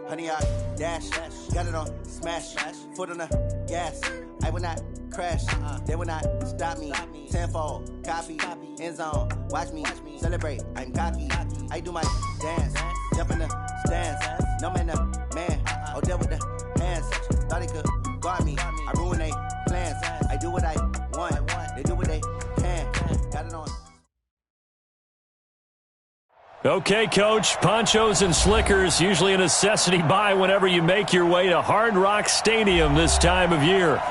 Honey, I dash, got it on smash, foot on the gas. I will not crash, they will not stop me. Tenfold, copy, end zone, watch me celebrate. I'm cocky, I do my dance, jump in the stands. No man, man, oh, there with the hands. Thought he could guard me, I ruin they plans. I do what I want, they do what they can. Got it on. Okay, Coach, ponchos and slickers, usually a necessity buy whenever you make your way to Hard Rock Stadium this time of year.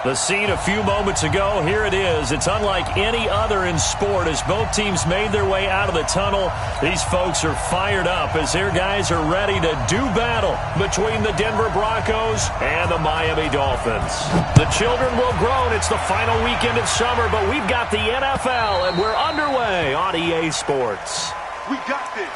The scene a few moments ago, here it is. It's unlike any other in sport as both teams made their way out of the tunnel. These folks are fired up as their guys are ready to do battle between the Denver Broncos and the Miami Dolphins. The children will grow, and it's the final weekend of summer, but we've got the NFL, and we're underway on EA Sports. We got this.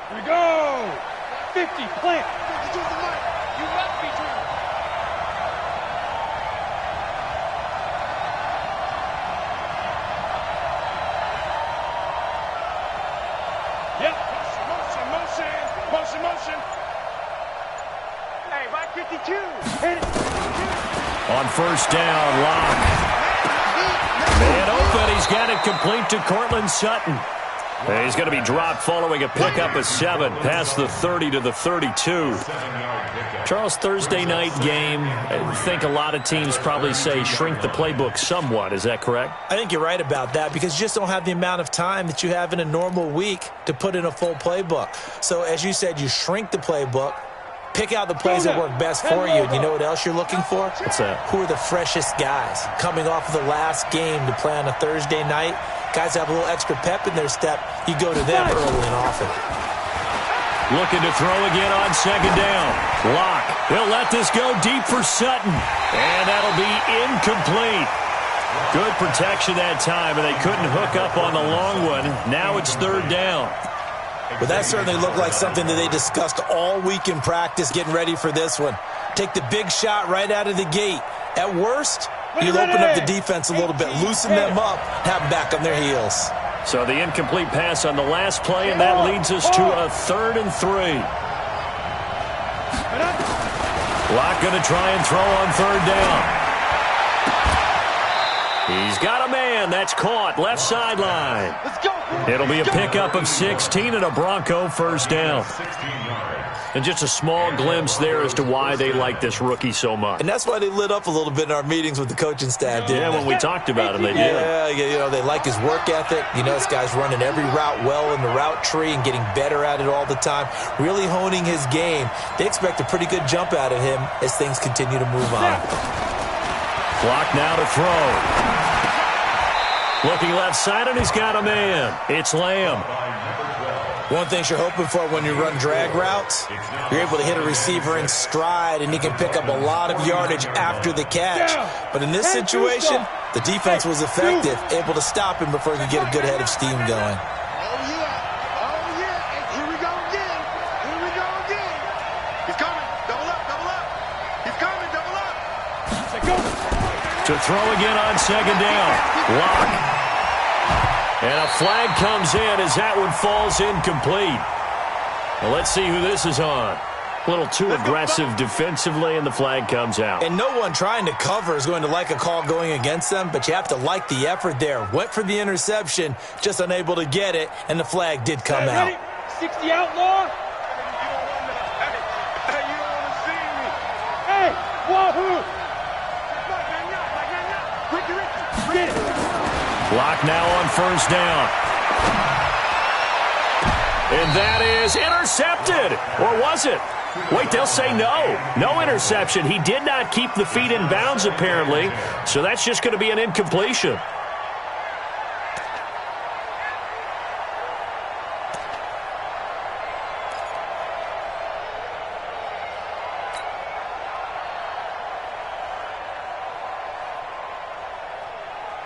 Here we go. 50, plant. You must be true. Yep. Motion. Hey, by 52. Hit it. On first down, Locke. Man open, he's got it complete to Courtland Sutton. He's going to be dropped following a pickup of 7 past the 30 to the 32. Charles, Thursday night game, I think a lot of teams probably say shrink the playbook somewhat. Is that correct? I think you're right about that because you just don't have the amount of time that you have in a normal week to put in a full playbook. So as you said, you shrink the playbook, pick out the plays that work best for you. And you know what else you're looking for? What's that? Who are the freshest guys coming off of the last game to play on a Thursday night? Guys have a little extra pep in their step. You go to them early and often. Looking to throw again on second down. Locke. He'll let this go deep for Sutton. And that'll be incomplete. Good protection that time, and they couldn't hook up on the long one. Now it's third down. Well, that certainly looked like something that they discussed all week in practice getting ready for this one. Take the big shot right out of the gate. At worst, you'll open up the defense a little bit, loosen them up, have them back on their heels. So the incomplete pass on the last play, and that leads us to a 3rd and 3. Locke going to try and throw on third down. He's got a man. That's caught. Left sideline. It'll be a pickup of 16 and a Bronco first down. And just a small glimpse there as to why they like this rookie so much. And that's why they lit up a little bit in our meetings with the coaching staff, didn't they? When we talked about him, they did. Yeah, you know, they like his work ethic. You know, this guy's running every route well in the route tree and getting better at it all the time, really honing his game. They expect a pretty good jump out of him as things continue to move on. Clock now to throw. Looking left side, and he's got a man. It's Lamb. One thing you're hoping for when you run drag routes, you're able to hit a receiver in stride, and he can pick up a lot of yardage after the catch. But in this situation, the defense was effective, able to stop him before he could get a good head of steam going. Here we go again. He's coming. Double up. He's coming, double up. To throw again on second down. Locke. And a flag comes in as that one falls incomplete. Well, let's see who this is on. A little too aggressive defensively, and the flag comes out. And no one trying to cover is going to like a call going against them, but you have to like the effort there. Went for the interception, just unable to get it, and the flag did come out. 60 outlaw. Hey, you don't want to see me. Hey, wahoo. Get it. Clock now on first down. And that is intercepted. Or was it? Wait, they'll say no. No interception. He did not keep the feet in bounds, apparently. So that's just going to be an incompletion.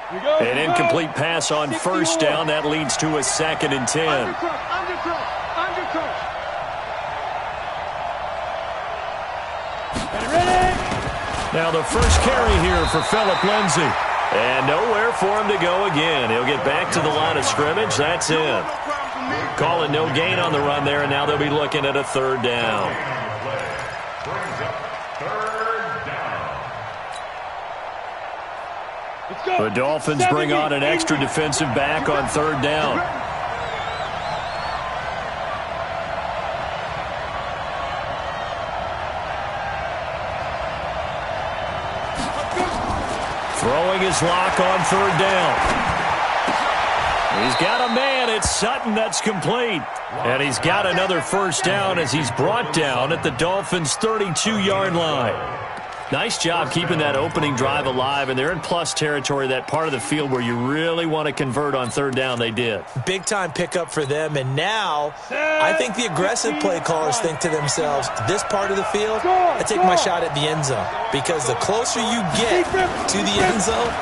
An incomplete pass on first down. That leads to a 2nd and 10. Now the first carry here for Phillip Lindsay. And nowhere for him to go again. He'll get back to the line of scrimmage. That's it. Calling no gain on the run there, and now they'll be looking at a 3rd down. The Dolphins bring on an extra defensive back on 3rd down. Throwing his lock on 3rd down. He's got a man. It's Sutton that's complete. And he's got another first down as he's brought down at the Dolphins' 32-yard line. Nice job keeping that opening drive alive, and they're in plus territory, that part of the field where you really want to convert on 3rd down. They did. Big-time pickup for them, and now I think the aggressive play callers think to themselves, this part of the field, I take my shot at the end zone, because the closer you get to the end zone,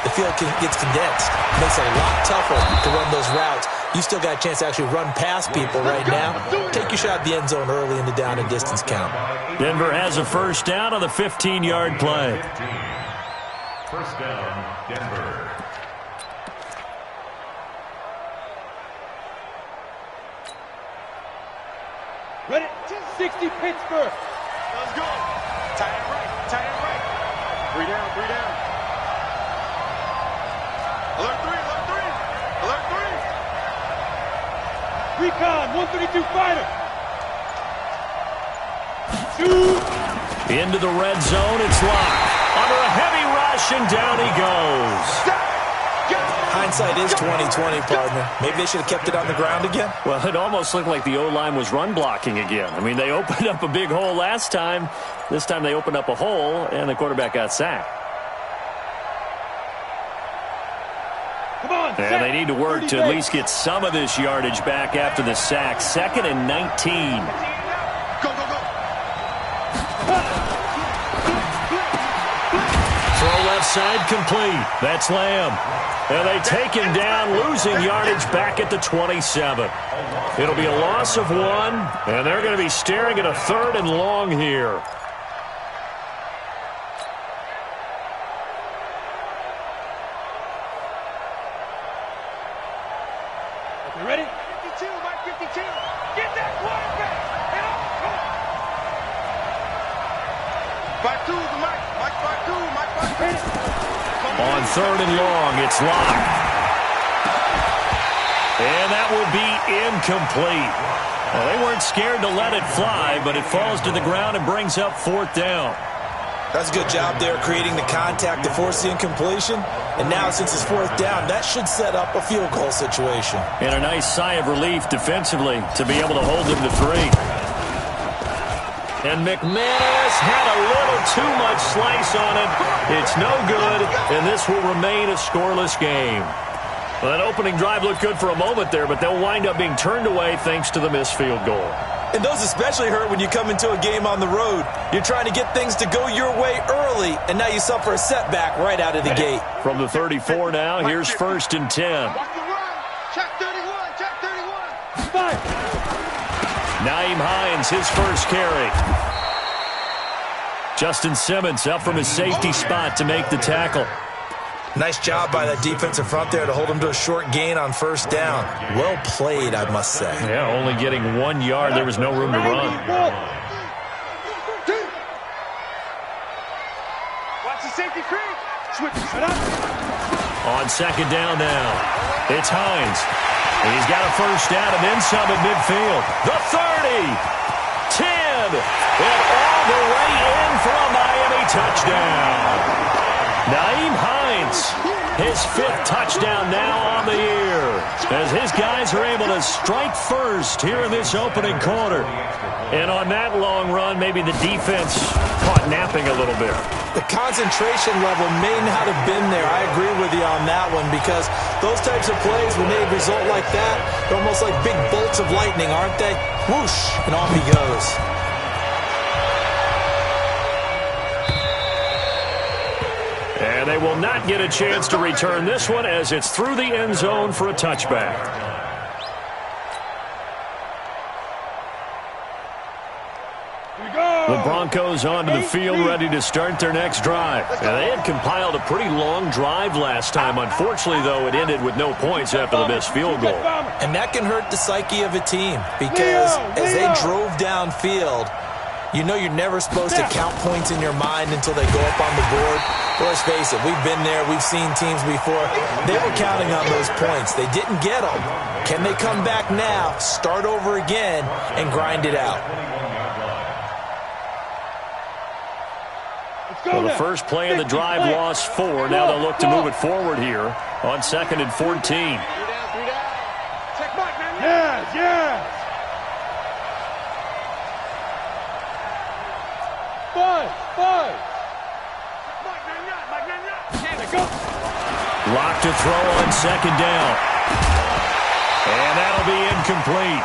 the field gets condensed. It makes it a lot tougher to run those routes. You still got a chance to actually run past people right now. Take your shot at the end zone early in the down and distance count. Denver has a first down on the 15-yard play. First down, Denver. Ready? 60 Pittsburgh. Let's go. Tight end right. Tight end right. 3 down. 3 down. Alert 3. Alert 3. Alert 3. Recon. 132 fighter. Shoot. Into the red zone. It's locked. Under a heavy rush, and down he goes. Hindsight is 20/20, partner. Maybe they should have kept it on the ground again. Well, it almost looked like the O-line was run blocking again. I mean, they opened up a big hole last time. This time they opened up a hole, and the quarterback got sacked. Come on, and they need to work to at least get some of this yardage back after the sack. 2nd and 19. Go, go, go. Throw left side complete. That's Lamb. And they take him down, losing yardage back at the 27. It'll be a loss of 1, and they're going to be staring at a 3rd and long here. You ready? 52, Mike 52. Get that quarterback. Get up. 5-2 to Mike. Mike 5-2. Mike 5-2. On 3rd and long, it's locked. And that will be incomplete. Well, they weren't scared to let it fly, but it falls to the ground and brings up 4th down. That's a good job there creating the contact to force the incompletion. And now, since it's 4th down, that should set up a field goal situation. And a nice sigh of relief defensively to be able to hold them to 3. And McManus had a little too much slice on it. It's no good, and this will remain a scoreless game. Well, that opening drive looked good for a moment there, but they'll wind up being turned away thanks to the missed field goal. And those especially hurt when you come into a game on the road. You're trying to get things to go your way early, and now you suffer a setback right out of the gate. From the 34 now, here's 1st and 10. Check 31. Check 31. 5. Nyheim Hines, his first carry. Justin Simmons up from his safety spot to make the tackle. Nice job by that defensive front there to hold him to a short gain on 1st down. Well played, I must say. Yeah, only getting 1 yard. There was no room to run. Watch the safety creep. Switch it up. On 2nd down now, it's Hines. And he's got a first down and then some at midfield. The 30, 10, and all the way in for a Miami touchdown. Nyheim Hines, his 5th touchdown now on the year, as his guys are able to strike first here in this opening quarter. And on that long run, maybe the defense caught napping a little bit. The concentration level may not have been there. I agree with you on that one, because those types of plays, when they result like that, they're almost like big bolts of lightning, aren't they? Whoosh, and off he goes. And And they will not get a chance to return this one as it's through the end zone for a touchback. The Broncos onto the field ready to start their next drive. And they had compiled a pretty long drive last time. Unfortunately, though, it ended with no points after the missed field goal. And that can hurt the psyche of a team because as they drove downfield, you know you're never supposed to count points in your mind until they go up on the board. But let's face it, we've been there. We've seen teams before. They were counting on those points. They didn't get them. Can they come back now, start over again, and grind it out? So the first play of the drive lost 4. Now they'll look to move it forward here on 2nd and 14. 3 down. Check back, man. Yes. 5. Lock to throw on 2nd down. And that'll be incomplete.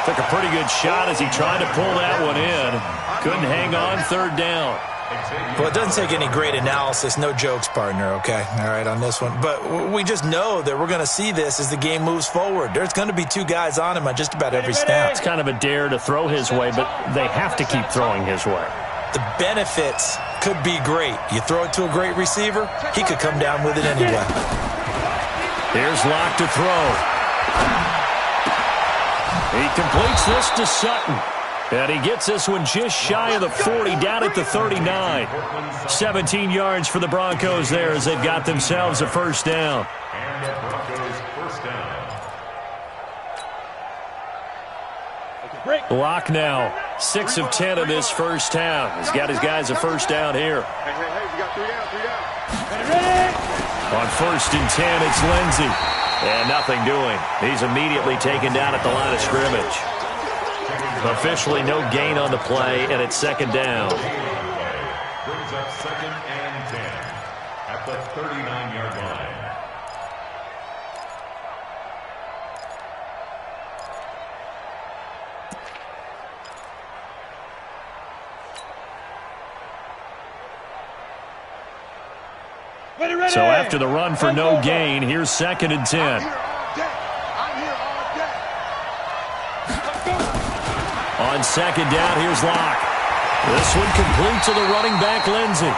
Took a pretty good shot as he tried to pull that one in. Couldn't hang on 3rd down. Well, it doesn't take any great analysis. No jokes, partner, okay? All right, on this one. But we just know that we're going to see this as the game moves forward. There's going to be 2 guys on him on just about every snap. It's kind of a dare to throw his way, but they have to keep throwing his way. The benefits could be great. You throw it to a great receiver, he could come down with it anyway. Here's Locke to throw. He completes this to Sutton. And he gets this one just shy of the 40, down at the 39. 17 yards for the Broncos there as they've got themselves a first down. And the Broncos first down. Locke now 6 of 10 in this first half. He's got his guys a first down here. Hey, we got 3 down. On 1st and 10, it's Lindsey. And nothing doing. He's immediately taken down at the line of scrimmage. Officially no gain on the play, and it's 2nd down. Brings up 2nd and 10 at the 39-yard line. So after the run for no gain, here's 2nd and 10. On 2nd down, here's Locke. This one complete to the running back, Lindsey.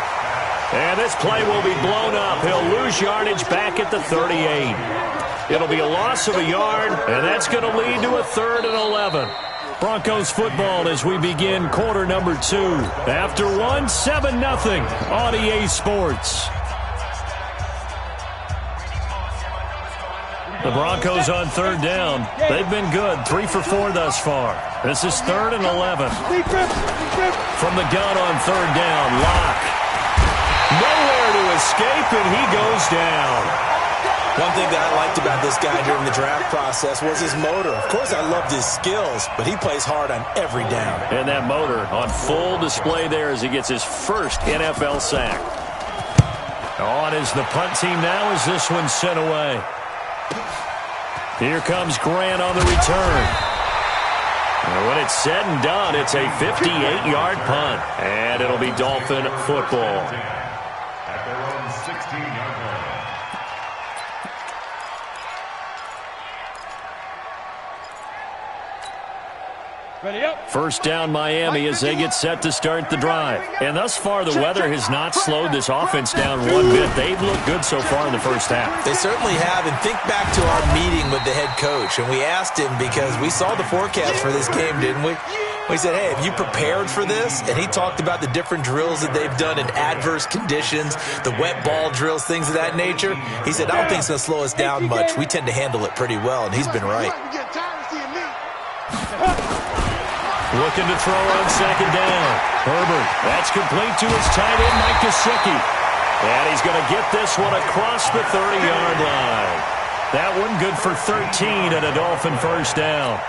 And this play will be blown up. He'll lose yardage back at the 38. It'll be a loss of a yard, and that's going to lead to a 3rd and 11. Broncos football as we begin quarter number 2. After 1, 7-0 on EA Sports. The Broncos on 3rd down. They've been good, 3 for 4 thus far. This is 3rd and 11. From the gun on 3rd down, Locke. Nowhere to escape, and he goes down. One thing that I liked about this guy during the draft process was his motor. Of course, I loved his skills, but he plays hard on every down. And that motor on full display there as he gets his first NFL sack. On is the punt team now as this one's sent away. Here comes Grant on the return. And when it's said and done, it's a 58-yard punt. And it'll be Dolphin football. At their own 16-yard line. Ready up. First down Miami as they get set to start the drive. And thus far, the weather has not slowed this offense down one bit. They've looked good so far in the first half. They certainly have. And think back to our meeting with the head coach. And we asked him because we saw the forecast for this game, didn't we? We said, hey, have you prepared for this? And he talked about the different drills that they've done in adverse conditions, the wet ball drills, things of that nature. He said, I don't think it's going to slow us down much. We tend to handle it pretty well, and he's been right. Looking to throw on 2nd down. Herbert, that's complete to his tight end, Mike Gesicki. And he's going to get this one across the 30-yard line. That one good for 13 and a Dolphin first down.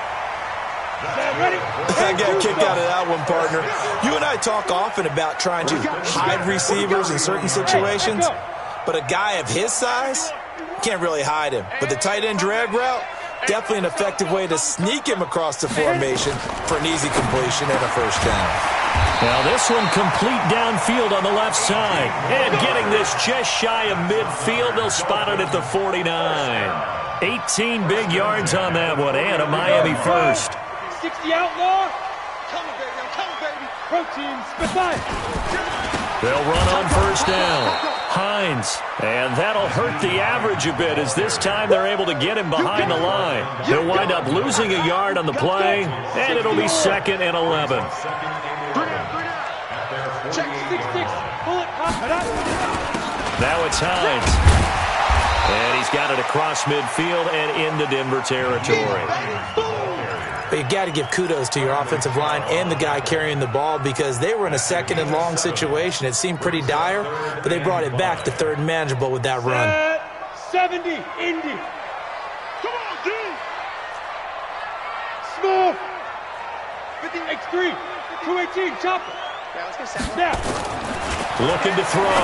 I got a kick out of that one, partner. You and I talk often about trying to hide receivers in certain situations, but a guy of his size, can't really hide him. But the tight end drag route, definitely an effective way to sneak him across the formation for an easy completion and a first down. Now this one complete downfield on the left side. And getting this just shy of midfield, they'll spot it at the 49. 18 big yards on that one, and a Miami first. 60 outlaw. Come on, baby. Come on, baby. Protein, spit. They'll run on first down. Hines, and that'll hurt the average a bit as this time they're able to get him behind the line. He'll wind up losing a yard on the play, and it'll be 2nd and 11. Check 6-6. Pull it up. Now it's Hines. And he's got it across midfield and into Denver territory. But you got to give kudos to your offensive line and the guy carrying the ball because they were in a 2nd and long situation. It seemed pretty dire, but they brought it back to 3rd and manageable with that run. 70, Indy. Come on, D. Small. 50, X3. 218, chopper. Snap. Looking to throw.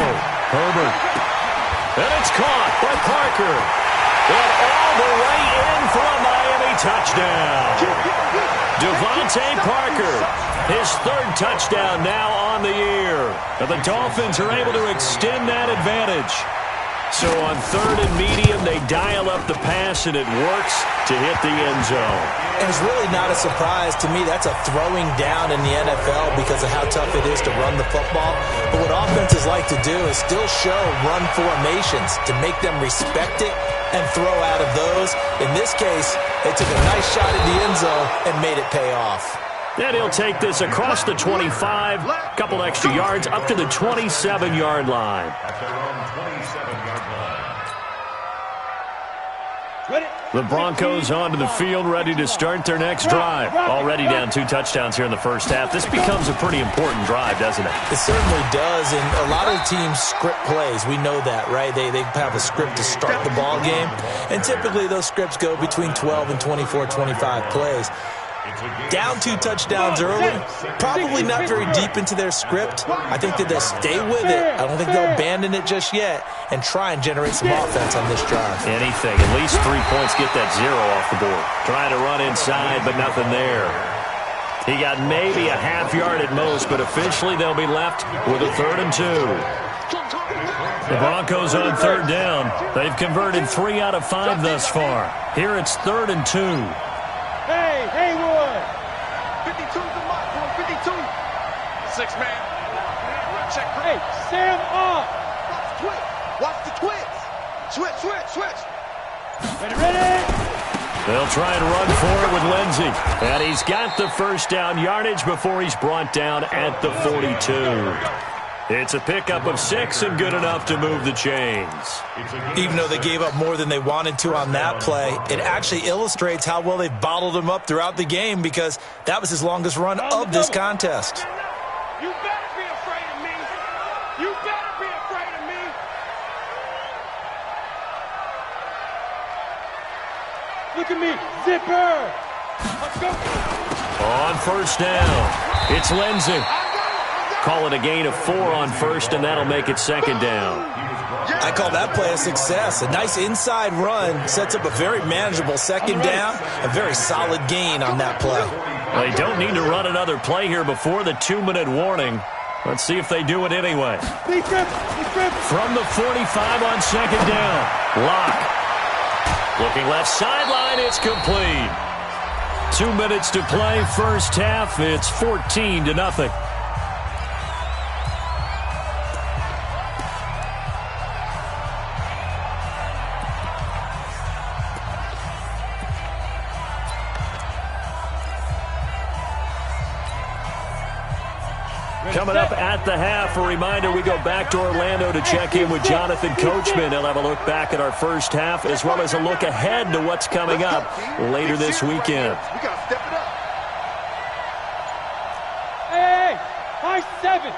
Herbert. And it's caught by Parker. And all the way in for a Miami touchdown. Devontae Parker, his 3rd touchdown now on the year. And the Dolphins are able to extend that advantage. So on 3rd and medium, they dial up the pass, and it works to hit the end zone. And it's really not a surprise to me. That's a throwing down in the NFL because of how tough it is to run the football. But what offenses like to do is still show run formations to make them respect it and throw out of those. In this case, they took a nice shot at the end zone and made it pay off. Then he'll take this across the 25, a couple extra yards up to the 27-yard line. The Broncos onto the field, ready to start their next drive. Already down 2 touchdowns here in the first half. This becomes a pretty important drive, doesn't it? It certainly does, and a lot of teams script plays. We know that, right? They have a script to start the ball game, and typically those scripts go between 12 and 24, 25 plays. Down 2 touchdowns early, probably not very deep into their script. I think that they'll stay with it. I don't think they'll abandon it just yet and try and generate some offense on this drive. Anything, at least 3 points, get that 0 off the board. Trying to run inside, but nothing there. He got maybe a half yard at most, but officially they'll be left with a 3rd and 2. The Broncos on 3rd down. They've converted 3 out of 5 thus far. Here it's 3rd and 2. Hey, Haywood. 52's the mark for him, 52. 6-man. Check. Hey, Sam off. Watch the twitch. Switch. Ready. They'll try and run for it with Lindsey. And he's got the first down yardage before he's brought down at the 42. It's a pickup of 6 and good enough to move the chains. Even though they gave up more than they wanted to on that play, it actually illustrates how well they bottled him up throughout the game because that was his longest run of this contest. You better be afraid of me. You better be afraid of me. Look at me. Zipper. Let's go. On first down, it's Lindsey. Call it a gain of 4 on first, and that'll make it 2nd down. I call that play a success. A nice inside run sets up a very manageable 2nd down, a very solid gain on that play. They don't need to run another play here before the 2-minute warning. Let's see if they do it anyway. From the 45 on 2nd down, Locke. Looking left sideline, it's complete. 2 minutes to play, first half. It's 14-0. Coming up at the half, a reminder, we go back to Orlando to check in with Jonathan Coachman. He'll have a look back at our first half as well as a look ahead to what's coming up later this weekend. We got to step it up. Hey, high 7.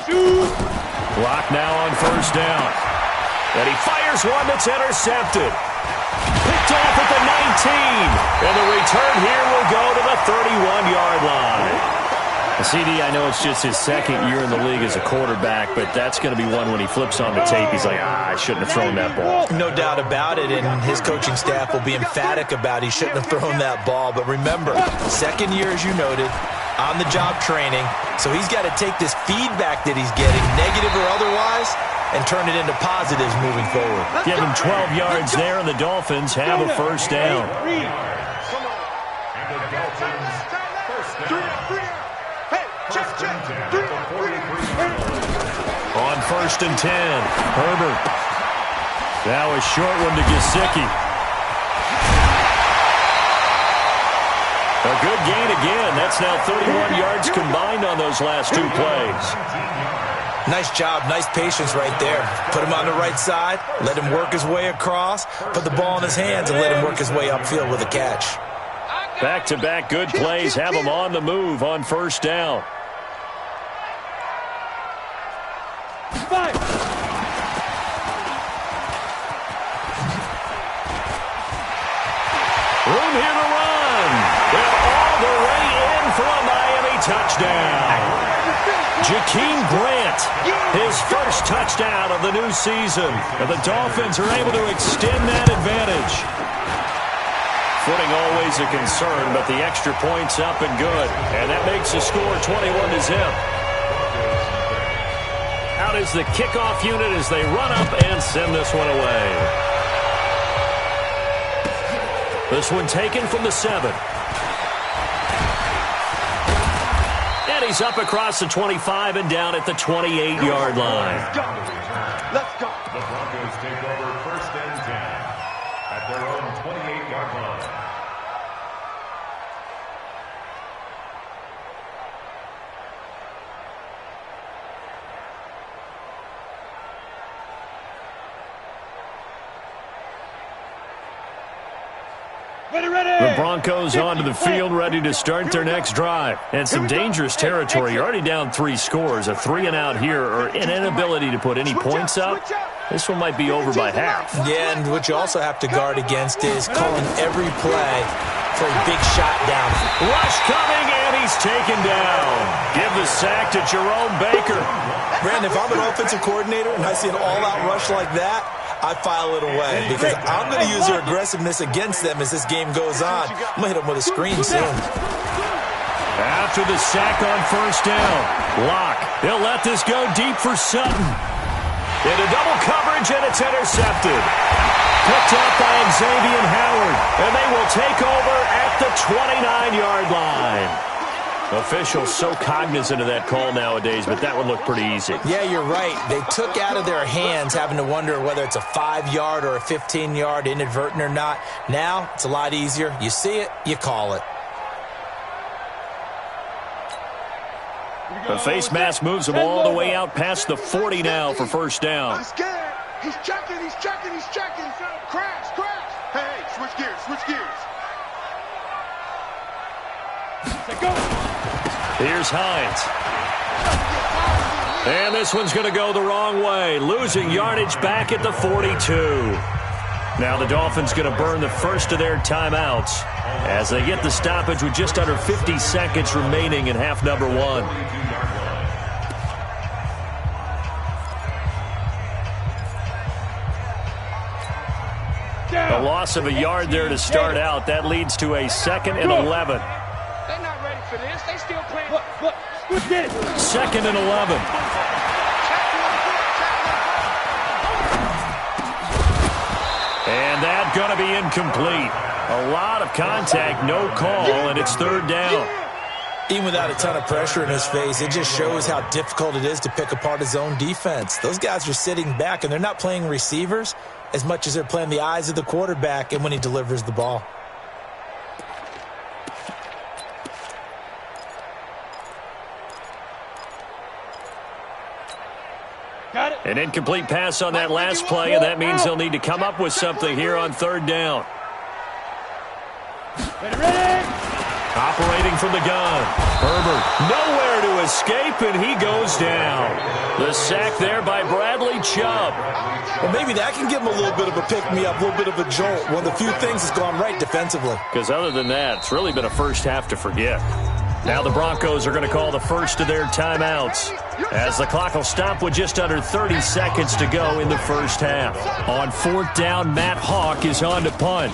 Shoot. Locke now on first down. And he fires one that's intercepted. Picked off at the 19. And the return here will go to the 31-yard line. CD, I know it's just his 2nd year in the league as a quarterback, but that's going to be one when he flips on the tape. He's like, I shouldn't have thrown that ball. No doubt about it, and his coaching staff will be emphatic about he shouldn't have thrown that ball. But remember, 2nd year, as you noted, on-the-job training. So he's got to take this feedback that he's getting, negative or otherwise, and turn it into positives moving forward. Give him 12 yards there, and the Dolphins have a first down. On 1st and 10, Herbert. Now a short one to Gesicki. A good gain again. That's now 31 yards combined on those last two plays. Nice job, nice patience right there. Put him on the right side, let him work his way across, put the ball in his hands, and let him work his way upfield with a catch. Back-to-back good plays have him on the move on first down. Room here to run. They're all the way in for a Miami touchdown. Jakeem Grant, his first touchdown of the new season. And the Dolphins are able to extend that advantage. Footing always a concern, but the extra point's up and good. And that makes the score 21-0. Out is the kickoff unit as they run up and send this one away. This one taken from the 7. And he's up across the 25 and down at the 28-yard line. Let's go. The Broncos take over 1st and 10 at their own 28-yard line. The Broncos onto the field, ready to start their next drive. And some dangerous territory. You're already down 3 scores. A 3-and-out here, or an inability to put any points up. This one might be over by half. Yeah, and what you also have to guard against is calling every play for a big shot down. Rush coming, and he's taken down. Give the sack to Jerome Baker. Brandon, if I'm an offensive coordinator and I see an all-out rush like that, I file it away because I'm going to use their aggressiveness against them as this game goes on. I'm going to hit them with a screen soon. After the sack on first down, Locke, he'll let this go deep for Sutton. Into double coverage, and it's intercepted. Picked up by Xavier Howard, and they will take over at the 29-yard line. Officials so cognizant of that call nowadays, but that would look pretty easy. Yeah, you're right. They took out of their hands having to wonder whether it's a 5-yard or a 15-yard, inadvertent or not. Now, it's a lot easier. You see it, you call it. The face mask moves them all the way out past the 40 now for first down. I'm scared. He's checking. Crash. Hey, switch gears. Go. Here's Hines. And this one's going to go the wrong way, losing yardage back at the 42. Now the Dolphins going to burn the first of their timeouts as they get the stoppage with just under 50 seconds remaining in half number 1. A loss of a yard there to start out. That leads to a 2nd and 11. They're not ready for this. They still playing. Look, get it. 2nd and 11. And that's going to be incomplete. A lot of contact, no call, and it's 3rd down. Even without a ton of pressure in his face, it just shows how difficult it is to pick apart his own defense. Those guys are sitting back, and they're not playing receivers as much as they're playing the eyes of the quarterback and when he delivers the ball. An incomplete pass on that last play, and that means they'll need to come up with something here on 3rd down. Ready. Operating from the gun. Herbert nowhere to escape, and he goes down. The sack there by Bradley Chubb. Well, maybe that can give him a little bit of a pick-me-up, a little bit of a jolt. One of the few things that's gone right defensively. Because other than that, it's really been a first half to forget. Now the Broncos are going to call the first of their timeouts as the clock will stop with just under 30 seconds to go in the first half. On 4th down, Matt Hawk is on to punt.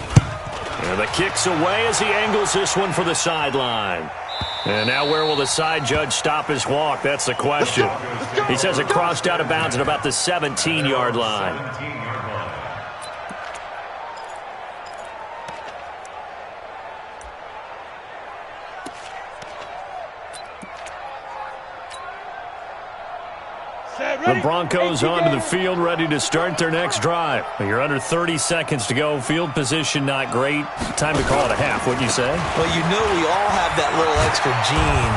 And the kick's away as he angles this one for the sideline. And now where will the side judge stop his walk? That's the question. He says it crossed out of bounds at about the 17-yard line. The Broncos onto the field, ready to start their next drive. You're under 30 seconds to go. Field position not great. Time to call it a half, wouldn't you say? Well, you know we all have that little extra gene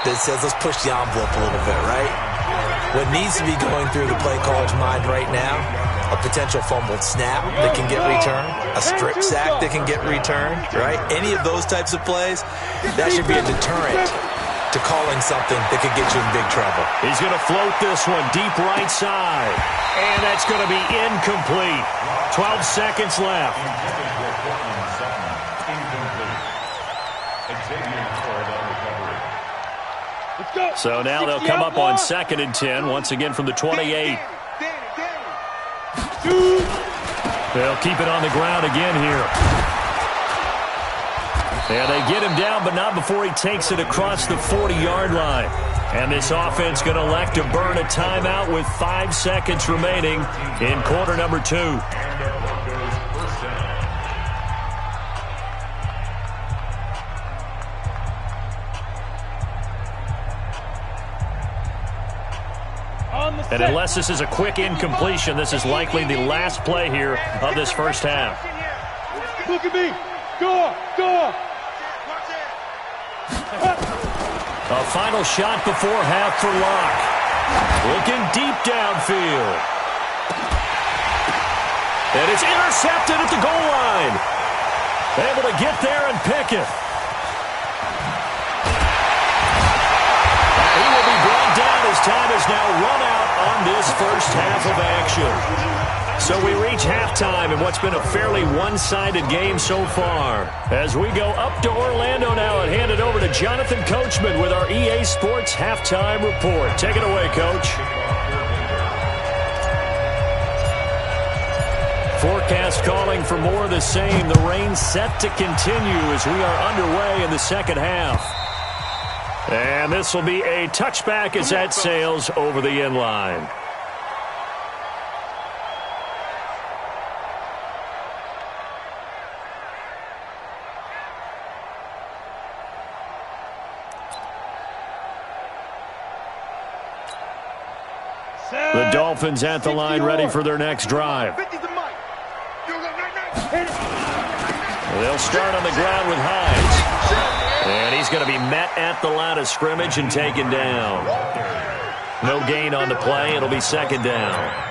that says let's push the envelope a little bit, right? What needs to be going through the play caller's mind right now, a potential fumbled snap that can get returned, a strip sack that can get returned, right? Any of those types of plays, that should be a deterrent to calling something that could get you in big trouble. He's going to float this one deep right side. And that's going to be incomplete. 12 seconds left. So now they'll come up on 2nd and 10, once again from the 28. They'll keep it on the ground again here. Yeah, they get him down, but not before he takes it across the 40-yard line. And this offense going to elect to burn a timeout with 5 seconds remaining in quarter number 2. And unless this is a quick incompletion, this is likely the last play here of this first half. Look at me. Go, go. A final shot before half for Locke. Looking deep downfield. And it's intercepted at the goal line. Able to get there and pick it. He will be brought down as time has now run out on this first half of action. So we reach halftime in what's been a fairly one-sided game so far. As we go up to Orlando now and hand it over to Jonathan Coachman with our EA Sports Halftime Report. Take it away, Coach. Forecast calling for more of the same. The rain set to continue as we are underway in the second half. And this will be a touchback as that sails over the end line. The Dolphins at the line, ready for their next drive. They'll start on the ground with Hines. And he's going to be met at the line of scrimmage and taken down. No gain on the play. It'll be 2nd down.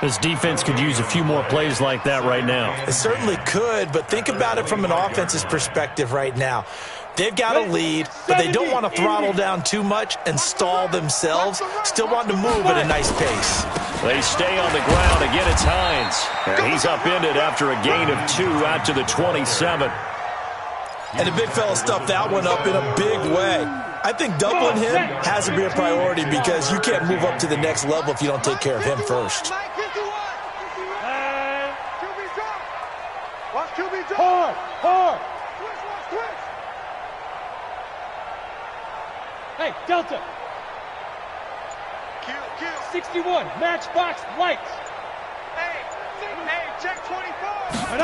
This defense could use a few more plays like that right now. It certainly could, but think about it from an offense's perspective right now. They've got a lead, but they don't want to throttle down too much and stall themselves. Still want to move at a nice pace. They stay on the ground. Again, it's Hines. And he's upended after a gain of 2 out to the 27. And the big fella stuffed that one up in a big way. I think doubling him has to be a priority because you can't move up to the next level if you don't take care of him first. Hard. Hey, Delta. 61, matchbox lights. Hey, check 24.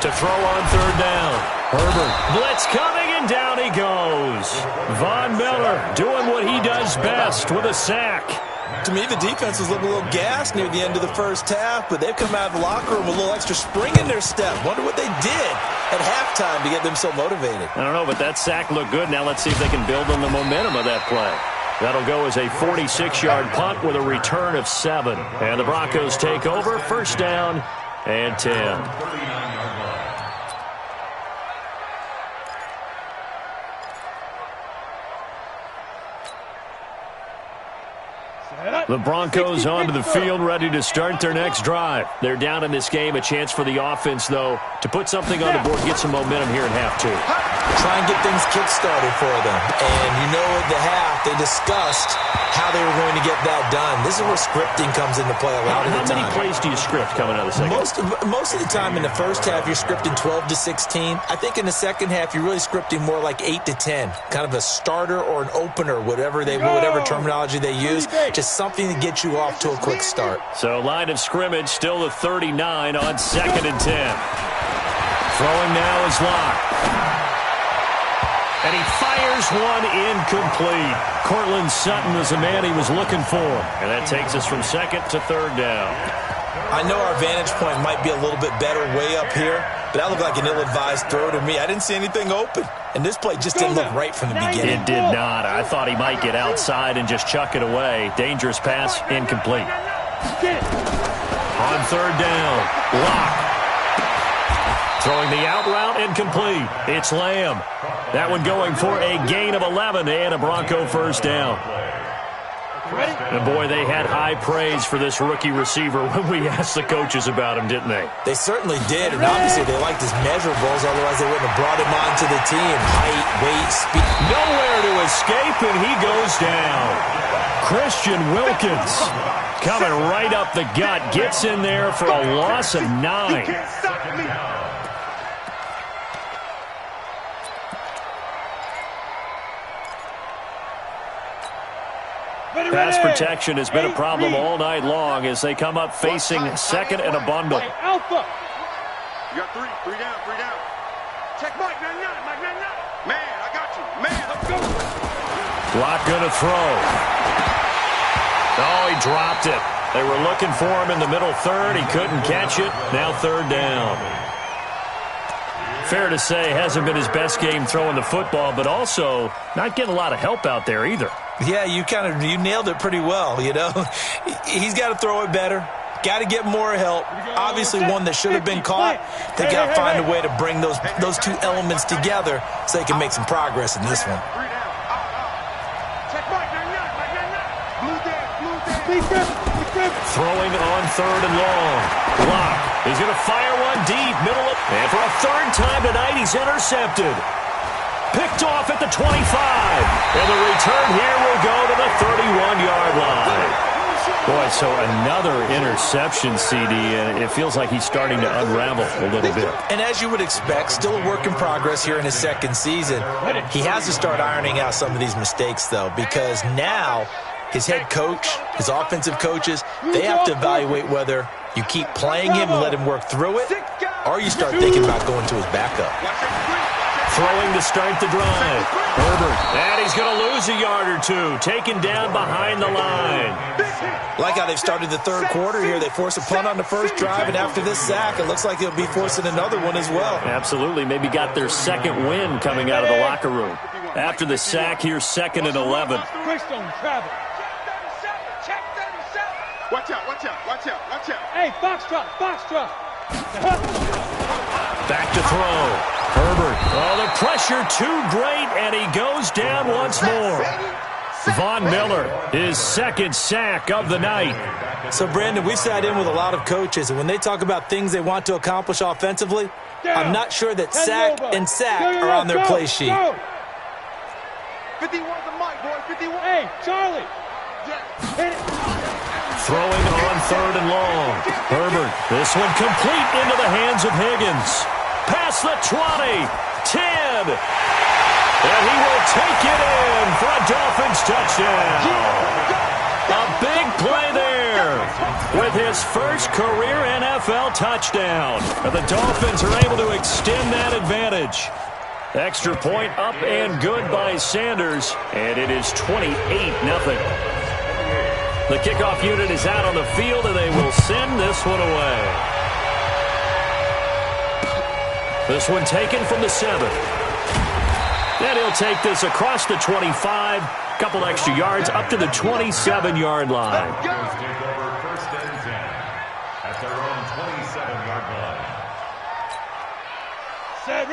To throw on 3rd down. Herbert. Blitz coming, and down he goes. Von Miller doing what he does best with a sack. To me, the defense was a little gassed near the end of the first half, but they've come out of the locker room with a little extra spring in their step. Wonder what they did at halftime to get them so motivated. I don't know, but that sack looked good. Now let's see if they can build on the momentum of that play. That'll go as a 46-yard punt with a return of 7. And the Broncos take over, 1st down and 10. The Broncos onto the field, ready to start their next drive. They're down in this game. A chance for the offense, though, to put something on the board, get some momentum here in half 2. try and get things kick-started for them. And you know at the half, they discussed how they were going to get that done. This is where scripting comes into play a lot of the time. How many plays do you script coming out of the second? Most of the time in the first half, you're scripting 12 to 16. I think in the second half, you're really scripting more like 8 to 10. Kind of a starter or an opener, whatever terminology they use. Just something to get you off to a quick start. So line of scrimmage still the 39 on 2nd and 10. Throwing now is Locke. And he fires one incomplete. Courtland Sutton is the man he was looking for. And that takes us from 2nd to 3rd down. I know our vantage point might be a little bit better way up here, but that looked like an ill-advised throw to me. I didn't see anything open. And this play just didn't look right from the beginning. It did not. I thought he might get outside and just chuck it away. Dangerous pass, incomplete. On 3rd down, Locke. Throwing the out route, incomplete. It's Lamb. That one going for a gain of 11 and a Bronco first down. And boy, they had high praise for this rookie receiver when we asked the coaches about him, didn't they? They certainly did, and obviously they liked his measurables, otherwise they wouldn't have brought him onto the team. Height, weight, speed. Nowhere to escape, and he goes down. Christian Wilkins coming right up the gut, gets in there for a loss of 9. Pass protection has been a problem all night long as they come up facing 2nd and a bundle. Alpha. You got 3 down, 3 down. Check Mike 99, Mike 99. Man, I got you. Man, let's go. Locke gonna throw. Oh, he dropped it. They were looking for him in the middle 3rd. He couldn't catch it. Now 3rd down. Fair to say, hasn't been his best game throwing the football, but also not getting a lot of help out there either. Yeah, you nailed it pretty well, you know. He's got to throw it better. Got to get more help. Obviously one that should have been caught. They got to find a way to bring those two elements together so they can make some progress in this one. Throwing on 3rd and long. Locke is going to fire one deep, middle of, and for a 3rd time tonight, he's intercepted. Picked off at the 25. And the return here will go to the 31-yard line. Boy, so another interception, CD, and it feels like he's starting to unravel a little bit. And as you would expect, still a work in progress here in his 2nd season. He has to start ironing out some of these mistakes, though, because now his head coach, his offensive coaches, they have to evaluate whether you keep playing him and let him work through it, or you start thinking about going to his backup. Throwing to start the drive. Herbert. And he's going to lose a yard or 2. Taken down behind the line. Like how they've started the 3rd quarter here. They force a punt on the 1st drive, and after this sack, it looks like they'll be forcing another one as well. Absolutely. Maybe got their 2nd win coming out of the locker room. After the sack, here's 2nd and 11. Watch out, watch out, watch out, watch out. Hey, Foxtrot, Foxtrot. Back to throw. Herbert. Oh, the pressure too great, and he goes down once more. Von Miller, his 2nd sack of the night. So, Brandon, we've sat in with a lot of coaches, and when they talk about things they want to accomplish offensively, I'm not sure that sack and sack are on their play sheet. 51's the mic, boy, 51. Hey, Charlie. Hit it. Throwing on 3rd and long. Herbert, this one complete into the hands of Higgins. Past the 20, 10, and he will take it in for a Dolphins touchdown. A big play there with his first career NFL touchdown. And the Dolphins are able to extend that advantage. Extra point up and good by Sanders, and it is 28-0. The kickoff unit is out on the field, and they will send this one away. This one taken from the 7. And he'll take this across the 25. Couple extra yards up to the 27-yard line. Take over 1st and 10 at their own 27-yard line.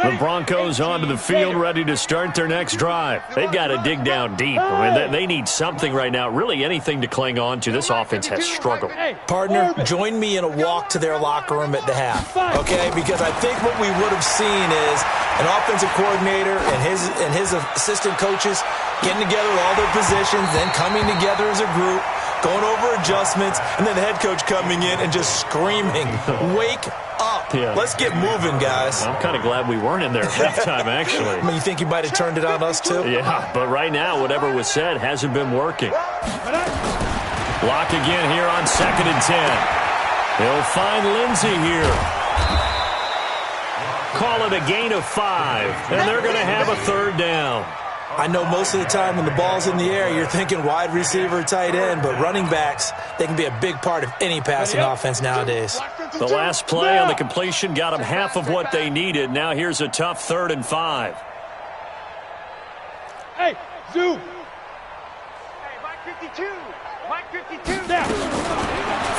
The Broncos onto the field, ready to start their next drive. They've got to dig down deep. I mean, they need something right now, really anything to cling on to. This offense has struggled. Partner, join me in a walk to their locker room at the half, okay? Because I think what we would have seen is an offensive coordinator and his assistant coaches getting together with all their positions, then coming together as a group, going over adjustments, and then the head coach coming in and just screaming, "Wake up. Yeah. Let's get moving, guys." I'm kind of glad we weren't in there at that time, actually. I mean, you think he might have turned it on us, too? Yeah, but right now, whatever was said hasn't been working. Lock again here on 2nd and 10. He'll find Lindsey here. Call it a gain of 5, and they're going to have a 3rd down. I know most of the time when the ball's in the air, you're thinking wide receiver, tight end, but running backs, they can be a big part of any passing offense nowadays. The last play on the completion got them half of what they needed. Now here's a tough 3rd and 5. Hey, Zoo. Hey, Mike 52. Mike 52. Now.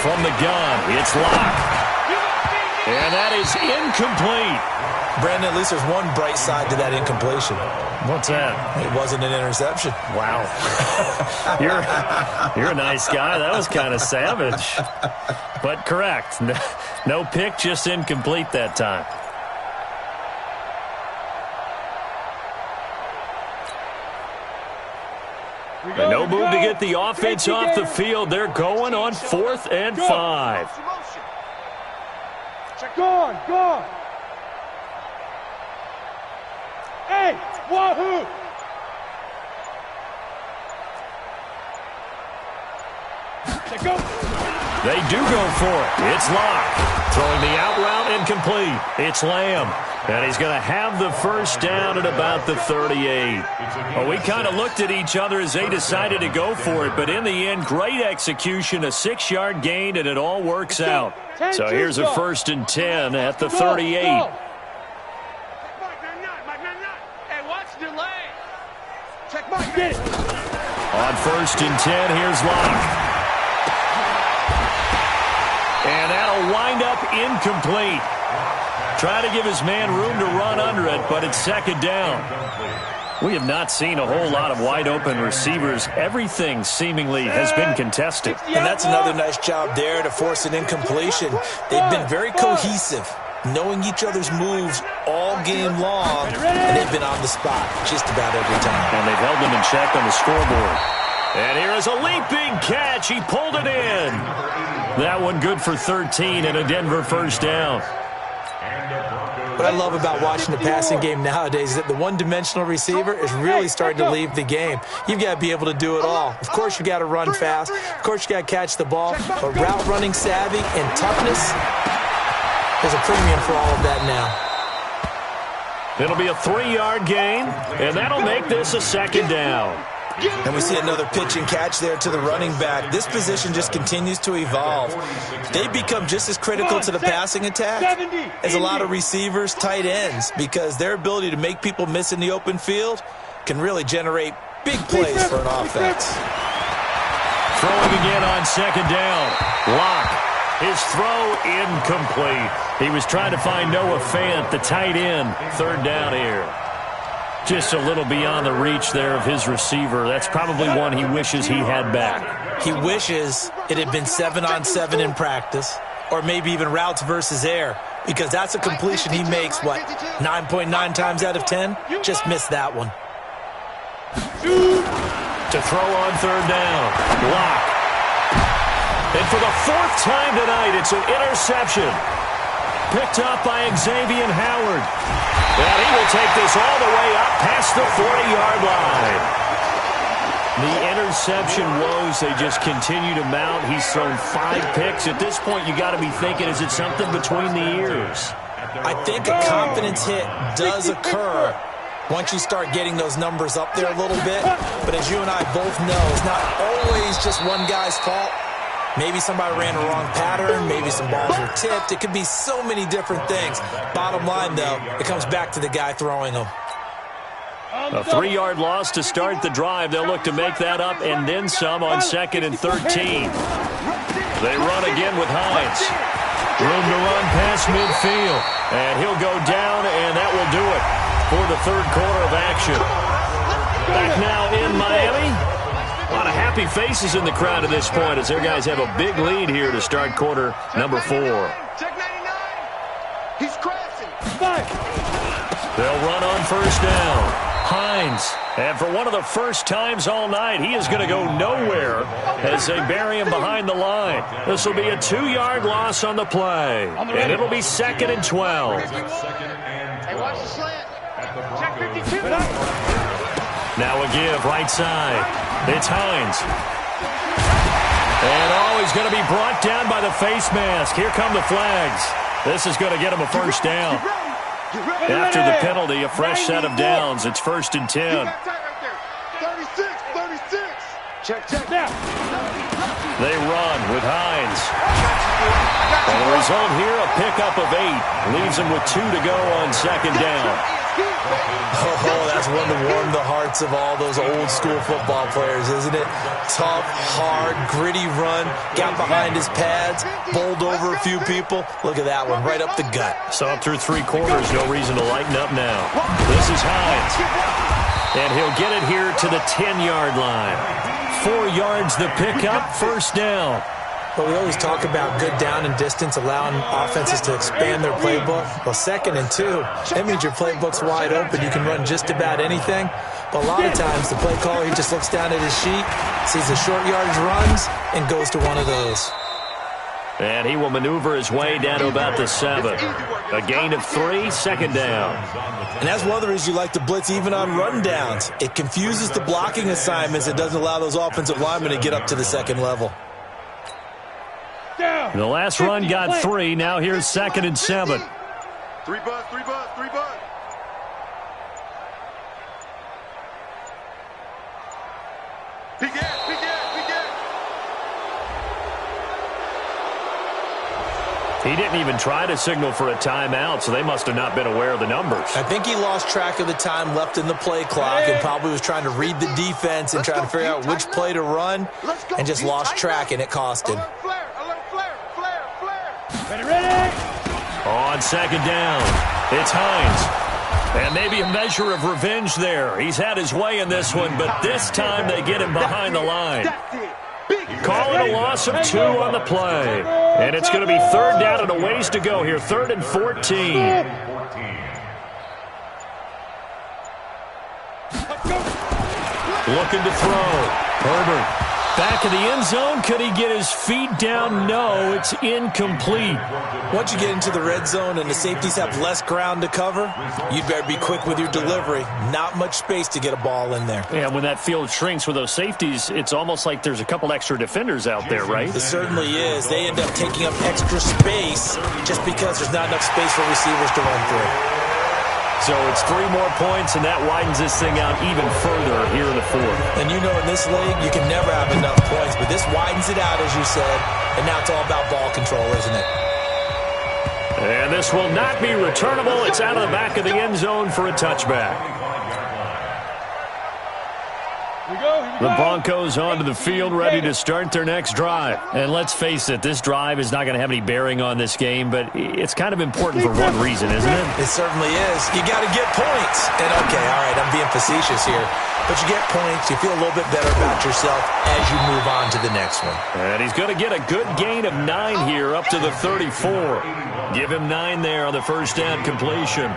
From the gun, it's Locke. And that is incomplete. Brandon, at least there's one bright side to that incompletion. What's that? It wasn't an interception. Wow. You're a nice guy. That was kind of savage. But correct. No pick, just incomplete that time. And no move to get the offense off the field. They're going on 4th and 5. Gone, gone. Hey, wahoo! They go. They do go for it. It's Locke. Throwing the out route incomplete. It's Lamb. And he's going to have the 1st down at about the 38. Well, we kind of looked at each other as they decided to go for it. But in the end, great execution, a 6-yard gain, and it all works out. So here's a 1st and 10 at the 38. Hey, watch delay. Check Mike. Get it. On 1st and 10, here's Locke. And that'll wind up incomplete. Try to give his man room to run under it, but it's 2nd down. We have not seen a whole lot of wide-open receivers. Everything seemingly has been contested. And that's another nice job there to force an incompletion. They've been very cohesive, knowing each other's moves all game long, and they've been on the spot just about every time. And they've held them in check on the scoreboard. And here is a leaping catch. He pulled it in. That one good for 13 and a Denver 1st down. What I love about watching the passing game nowadays is that the one-dimensional receiver is really starting to leave the game. You've got to be able to do it all. Of course, you got to run fast. Of course, you got to catch the ball. But route running savvy and toughness, there's a premium for all of that now. It'll be a 3-yard gain, and that'll make this a 2nd down. And we see another pitch and catch there to the running back. This position just continues to evolve. They become just as critical to the passing attack as a lot of receivers, tight ends, because their ability to make people miss in the open field can really generate big plays for an offense. Throwing again on 2nd down. Locke. His throw incomplete. He was trying to find Noah Fant, the tight end. 3rd down here. Just a little beyond the reach there of his receiver. That's probably one he wishes he had back. He wishes it had been 7-on-7 in practice, or maybe even routes versus air, because that's a completion he makes, 9.9 times out of 10? Just missed that one. To throw on 3rd down. Locke. And for the 4th time tonight, it's an interception. Picked up by Xavier Howard. And he will take this all the way up past the 40-yard line. The interception woes, they just continue to mount. He's thrown 5 picks. At this point, you got to be thinking, is it something between the ears? I think a confidence hit does occur once you start getting those numbers up there a little bit. But as you and I both know, it's not always just one guy's fault. Maybe somebody ran a wrong pattern. Maybe some balls were tipped. It could be so many different things. Bottom line, though, it comes back to the guy throwing them. A 3-yard loss to start the drive. They'll look to make that up and then some on 2nd and 13. They run again with Hines. Room to run past midfield. And he'll go down, and that will do it for the third quarter of action. Back now in Miami. A lot of happy faces in the crowd at this point as their guys have a big lead here to start quarter number 4. Check 99. He's crashing. They'll run on first down. Hines, and for one of the first times all night, he is going to go nowhere as they bury him behind the line. This will be a 2-yard loss on the play, and it'll be 2nd and 12. Hey, watch the slant. Check 52. Now a give, right side. It's Hines. And he's going to be brought down by the face mask. Here come the flags. This is going to get him a first down. After the penalty, a fresh set of downs. It's 1st and 10. 36. Check. They run with Hines. And the result here, a pickup of 8. Leaves them with 2 to go on 2nd down. Oh, that's one to warm the hearts of all those old school football players, isn't it? Tough, hard, gritty run, got behind his pads, bowled over a few people. Look at that one, right up the gut. So up through 3 quarters, no reason to lighten up now. This is Hines. And he'll get it here to the 10-yard line. 4 yards the pickup, first down. But we always talk about good down and distance, allowing offenses to expand their playbook. Well, 2nd and 2, that means your playbook's wide open. You can run just about anything. But a lot of times, the play caller, he just looks down at his sheet, sees the short yardage runs, and goes to one of those. And he will maneuver his way down to about the 7. A gain of 3, 2nd down. And that's one of the reasons you like to blitz even on run downs. It confuses the blocking assignments. It doesn't allow those offensive linemen to get up to the 2nd level. The last run got 3. Now here's 2nd and 7. 3 bud. Peek it. He didn't even try to signal for a timeout, so they must have not been aware of the numbers. I think he lost track of the time left in the play clock and probably was trying to read the defense and trying to figure out which play to run and just lost track, and it cost him. Ready. On 2nd down, it's Hines. And maybe a measure of revenge there. He's had his way in this one, but this time they get him behind the line. Call it a loss of 2 on the play. And it's going to be 3rd down and a ways to go here. 3rd and 14. Looking to throw. Herbert. Back in the end zone. Could he get his feet down? No, it's incomplete. Once you get into the red zone and the safeties have less ground to cover, you'd better be quick with your delivery. Not much space to get a ball in there. Yeah, when that field shrinks with those safeties, it's almost like there's a couple extra defenders out there, right? It certainly is. They end up taking up extra space just because there's not enough space for receivers to run through. So it's 3 more points, and that widens this thing out even further here in the 4th. And you know in this league, you can never have enough points, but this widens it out, as you said, and now it's all about ball control, isn't it? And this will not be returnable. It's out of the back of the end zone for a touchback. The Broncos onto the field, ready to start their next drive. And let's face it, this drive is not going to have any bearing on this game, but it's kind of important for one reason, isn't it? It certainly is. You got to get points. And, okay, all right, I'm being facetious here. But you get points, you feel a little bit better about yourself as you move on to the next one. And he's going to get a good gain of 9 here up to the 34. Give him 9 there on the first down completion.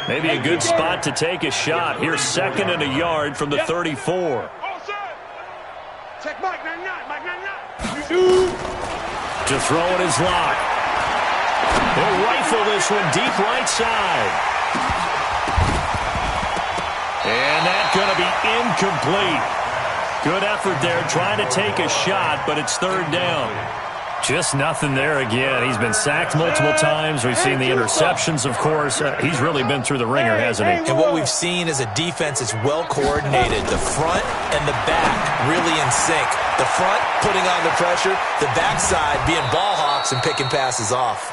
Maybe a good spot to take a shot. Here's 2nd and a yard from the 34. Check Mike 99. To throw in his lock. He'll rifle this one deep right side. And that's going to be incomplete. Good effort there trying to take a shot, but it's 3rd down. Just nothing there again. He's been sacked multiple times. We've seen the interceptions, of course. He's really been through the ringer, hasn't he? And what we've seen is a defense that's well coordinated. The front and the back really in sync. The front putting on the pressure. The backside being ball hawks and picking passes off.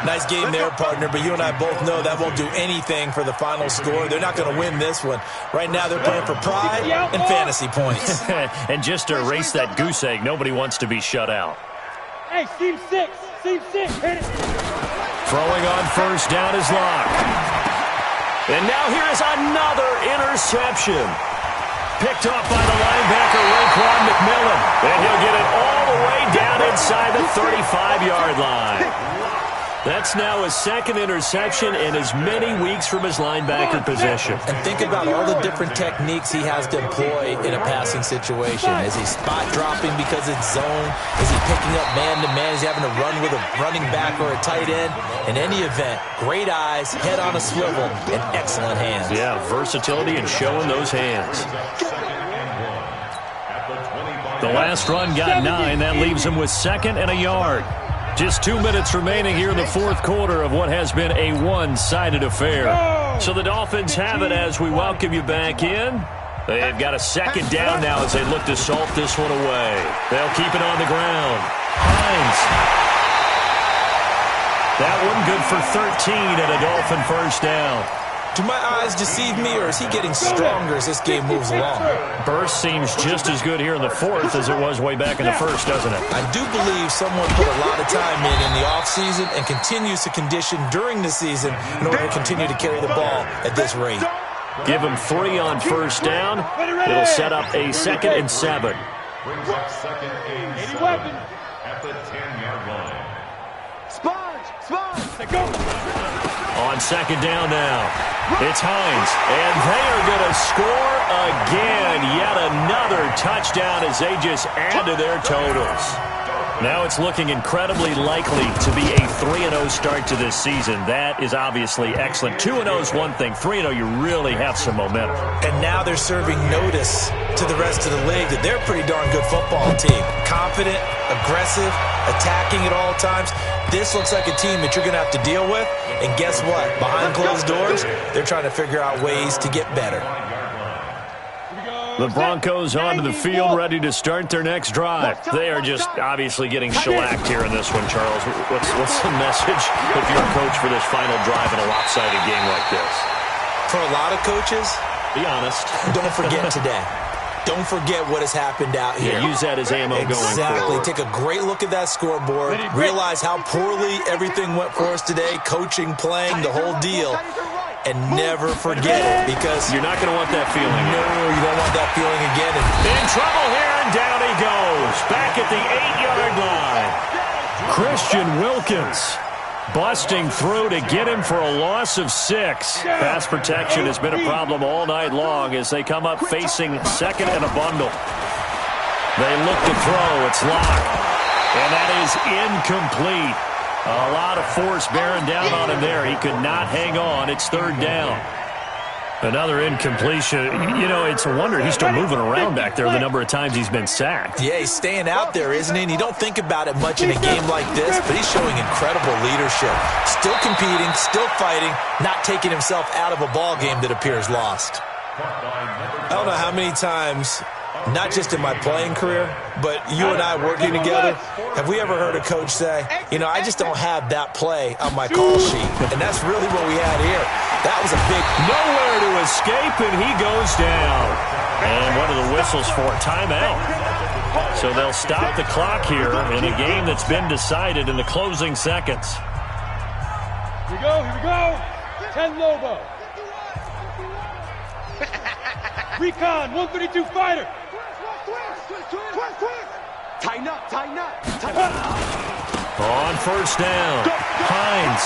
Nice game there, partner, but you and I both know that won't do anything for the final score. They're not going to win this one. Right now they're playing for pride and fantasy points. And just to erase that goose egg, nobody wants to be shut out. Hey, Team 6. Seam sick. Hit it. Throwing on first down is Locke. And now here is another interception. Picked off by the linebacker, Raekwon McMillan. And he'll get it all the way down inside the 35-yard line. That's now his second interception in as many weeks from his linebacker position. And think about all the different techniques he has to employ in a passing situation. Is he spot dropping because it's zone? Is he picking up man-to-man? Is he having to run with a running back or a tight end? In any event, great eyes, head on a swivel, and excellent hands. Yeah, versatility and showing those hands. The last run got 9. That leaves him with 2nd and a yard. Just 2 minutes remaining here in the fourth quarter of what has been a one-sided affair. So the Dolphins have it as we welcome you back in. They've got a 2nd down now as they look to salt this one away. They'll keep it on the ground. Hines. That one good for 13 and a Dolphin first down. Do my eyes deceive me, or is he getting stronger as this game moves along? Burst seems just as good here in the fourth as it was way back in the first, doesn't it? I do believe someone put a lot of time in the offseason and continues to condition during the season in order to continue to carry the ball at this rate. Give him 3 on first down. It'll set up a 2nd and 7. Brings up 2nd and 7 at the 10-yard line. Let's go. On 2nd down now, it's Hines, and they are going to score again. Yet another touchdown as they just add to their totals. Now it's looking incredibly likely to be a 3-0 start to this season. That is obviously excellent. 2-0 is one thing. 3-0, you really have some momentum. And now they're serving notice to the rest of the league that they're a pretty darn good football team. Confident, aggressive, attacking at all times. This looks like a team that you're going to have to deal with. And guess what? Behind closed doors, they're trying to figure out ways to get better. The Broncos onto the field, ready to start their next drive. They are just obviously getting shellacked here in this one, Charles. What's the message if you're a coach for this final drive in a lopsided game like this? For a lot of coaches, be honest. Don't forget today. Don't forget what has happened out here. Yeah, use that as ammo going forward. Exactly. Take a great look at that scoreboard. Realize how poorly everything went for us today. Coaching, playing, the whole deal. And never forget it, because you're not going to want that feeling. No, you don't want that feeling again. In trouble here, and down he goes. Back at the 8-yard line. Christian Wilkins busting through to get him for a loss of 6. Pass protection has been a problem all night long as they come up facing 2nd and a bundle. They look to throw. It's Locke. And that is incomplete. A lot of force bearing down on him there. He could not hang on. It's 3rd down. Another incompletion. You know, it's a wonder he's still moving around back there the number of times he's been sacked. Yeah, he's staying out there, isn't he? And you don't think about it much in a game like this, but he's showing incredible leadership. Still competing, still fighting, not taking himself out of a ball game that appears lost. I don't know how many times, not just in my playing career, but you and I working together, have we ever heard a coach say, you know, I just don't have that play on my call sheet. And that's really what we had here. That was a big... Nowhere to escape, and he goes down. And what are the whistles for? Timeout. So they'll stop the clock here in a game that's been decided in the closing seconds. Here we go, here we go. 10 Lobo. Recon, 132 fighter. Tighten up, tighten up. On first down, Hines.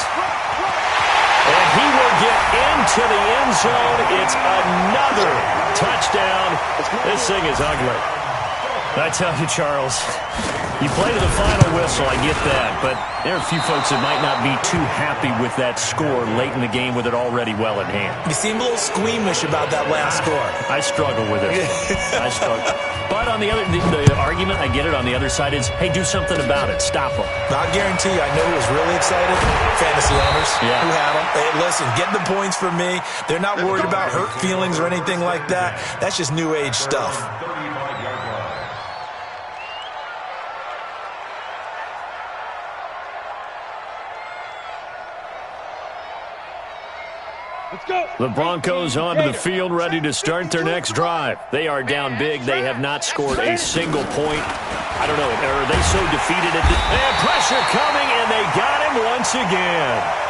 And he will get into the end zone. It's another touchdown. This thing is ugly. I tell you, Charles, you play to the final whistle, I get that, but there are a few folks that might not be too happy with that score late in the game with it already well in hand. You seem a little squeamish about that last score. I struggle with it. I struggle. But on the other, the argument, I get it, on the other side is, hey, do something about it. Stop them. I guarantee you, I know who was really excited. Fantasy owners who had them. Hey, listen, get the points for me. They're not worried about hurt feelings or anything like that. That's just new age stuff. Let's go. The Broncos onto the field, ready to start their next drive. They are down big. They have not scored a single point. I don't know, are they so defeated? And pressure coming, and they got him once again.